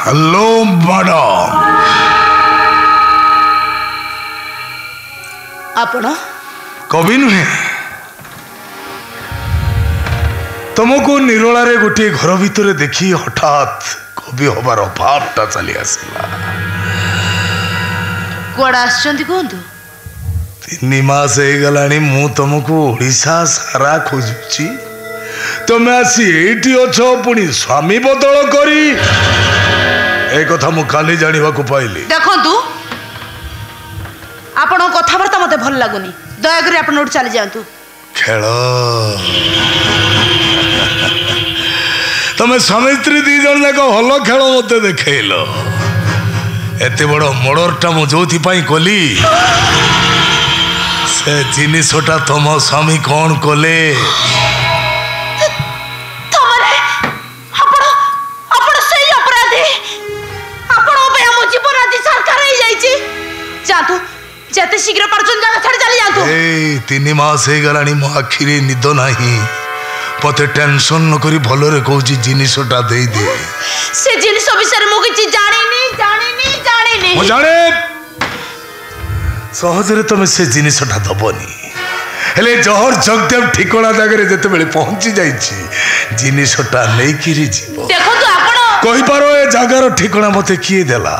Hello madam. आपण कवि नुहे तुमको निरोला रे गोटे घर भितर देखी हठात कवि हबार भावटा चली आसला। कुआडा आछंती कहंतु 3 मास हो गलानी मु तुमको ओडिशा सारा खोजुची तुम आसी एठी अछ पुणी स्वामी बदल करी ए कथा मु काली जानिबा को पाइली। देखंतु आपण कथाबार्ता मते भल लागुनी दया करी आपण उठ चली जांतु। खेल तुम स्वामी स्त्री 2 जन जाक हल खेल मत देखल एत बड़ मर्डरटा मु जो कली से जिनसटा तुम स्वामी कौन कले जेते शीघ्र परचन जगह छाड़ चली जातु। 3 मास हो गलानी मो आखिरी निद नाही पते टेंशन न करी भलो रे कहूची जिनिसटा दे दे। से जिनिस विषय मु किछि जानिनी मो जाने सहज रे तुम से जिनिसटा दबनी हेले जहर जगदेव ठिकणा जगह जेते बेले पहुंची जाईची जिनिसटा नै किरी जीव। देखो तो आपण कहि पारो ए जगार ठिकणा मते किए देला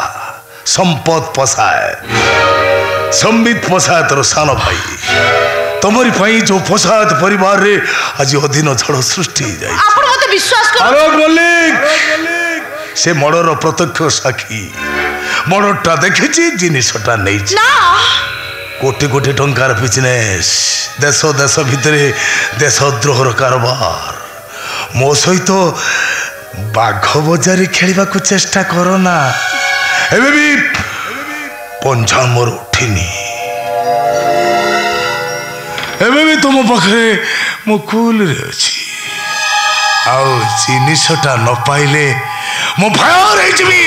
संपद पसाए संबित पसाए तोर सान भाई तुमरी भाई जो पसायत परिवार रे आज अधीन झड़ सृष्टि जाई। आपण मते विश्वास कर आलोक मल्लिक से मर्डर प्रत्यक्ष साक्षी मर्डरटा देखिछि जिनिसटा नै ना कोटी कोटी टंकार बिजनेस देश देश भितरे देशद्रोहर कारबार मो सहित बाघ बजारी खेलिबा को चेष्टा करो ना एबे भी पंजा मोर उठिनी एबे भी तुम पाखे मो कूल रे अछि आउ जिनिसटा न पाइले मो भय रही जिमी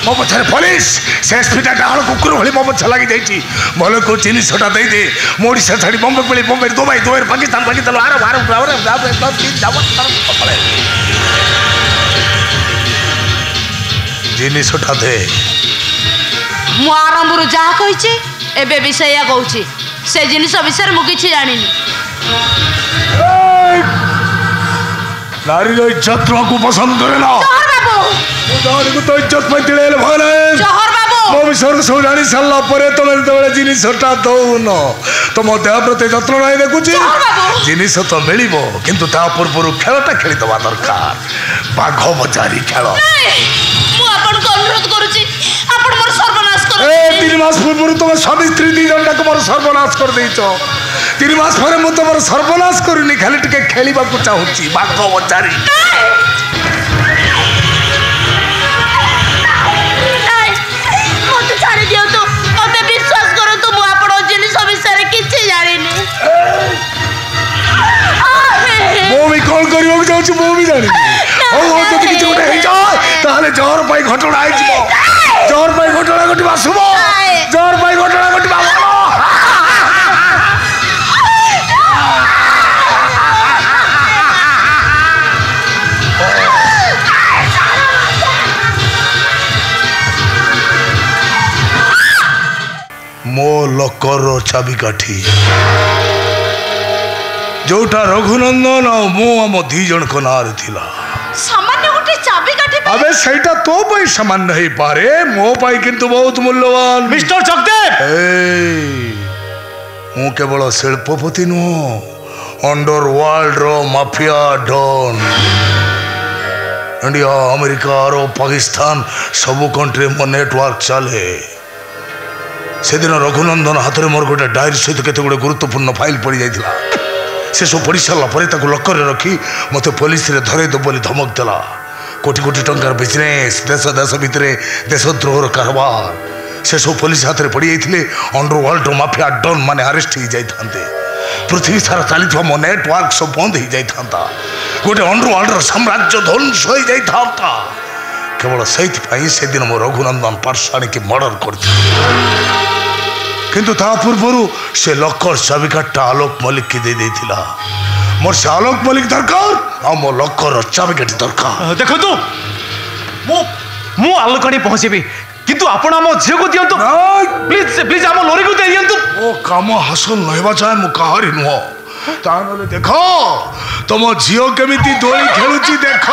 मो पछरे पुलिस से एसपीटा डाल कुकुर भली मो पछ लागि जाईची भले को जिनिसटा दे दे मोडी से छाड़ी बॉम्बे पड़ी बॉम्बे दुबई पाकिस्तान आरो बारो जिनिसटा दे मु आरंभରୁ ଯାହା କହିଛି ଏବେ ବି ସେଇଆ କହୁଛି से जिनिस विषय मु किछि जानिनी। नारी रो इज्जत को पसंद करे ना जहर बाबू दानी को तो इज्जत पे दिले भले जहर बाबू मो विषय सब जानी साला परे तुम जेतबेले जिनिसटा दउन तुम देह प्रति जत्न नाही देखुची जिनिस तो मिलिबो किंतु ता पूर्व खेलटा खेली दवा दरकार बाघ बजारी खेल मु आपन को अनुरोध करूची आपन मोर सर्वनाश कर 3 मास पूर्व तुम स्वामी स्त्री 2 जन को मोर सर्वनाश कर देइछो 3 मास परे मु तमर सर्वनाश करूनी खाली टिके खेलिबा को चाहूची बाघ बजारी मत छाड़ी दियो तो मते विश्वास करो तो मु आपन जिनिस विषय किछि जानिनी। मो भी कॉल करियो जाउची मो भी जानी ओ जति किछ गोटे हे जाय ताले जहर पाई घटना आइ जिवो जहर पाई घटना घटिबा सुबो जहर पाई घटना घटिबा मो लकर चाबी काठी जोटा रघुनंदन और मो आम 2 जन को नार थिला सामान्य गोटे चाबी काठी अबे सेटा तो पई सामान्य नहीं पारे मो पाई किंतु बहुत मूल्यवान मिस्टर जगदेव मु केवल शिल्पपति नु अंडर वर्ल्ड रो माफिया डॉन इंडिया अमेरिका और पाकिस्तान सब कंट्री मो नेटवर्क चले से दिन रघुनंदन हाथ में मोर गोटे डायरी सहित केते गुडे गुरुत्वपूर्ण फाइल पड़ी जाइथिला से सब पढ़ी सारा पर लकर रखी मत पुलिस रे धरे दो बोली धमक देला कोटी कोटी टंकार बिजनेस देश देश भितर देशद्रोहर कारबार से सब पुलिस हाथ में पड़ी जाइथिले अंडरवर्ल्ड माफिया डॉन माने अरेस्ट हो जाइथांते पृथ्वी सारा चली मो नेटवर्क सब बंद हो जाइथांता गोटे अंडरवर्ल्ड साम्राज्य ध्वंस हो जाइथांता केवल से दिन मो रघुनंदन पर्स आनिक मर्डर कर किंतु ता पूर्व से लकर चाबिकाटा आलोक मलिक की दे देथिला मोर से आलोक मलिक दरकार आ मो लकर चाबिकाटी दरकार देखो तो मो मु आलोकाणी पहुँचेबी किंतु आपण आम झील को दियंतु प्लीज प्लीज आम लोरी को दे दियंतु ओ काम हासिल नहवा चाहे मु काहारी नुह ता नले देख तुम झील केमिति दोली खेलुची देख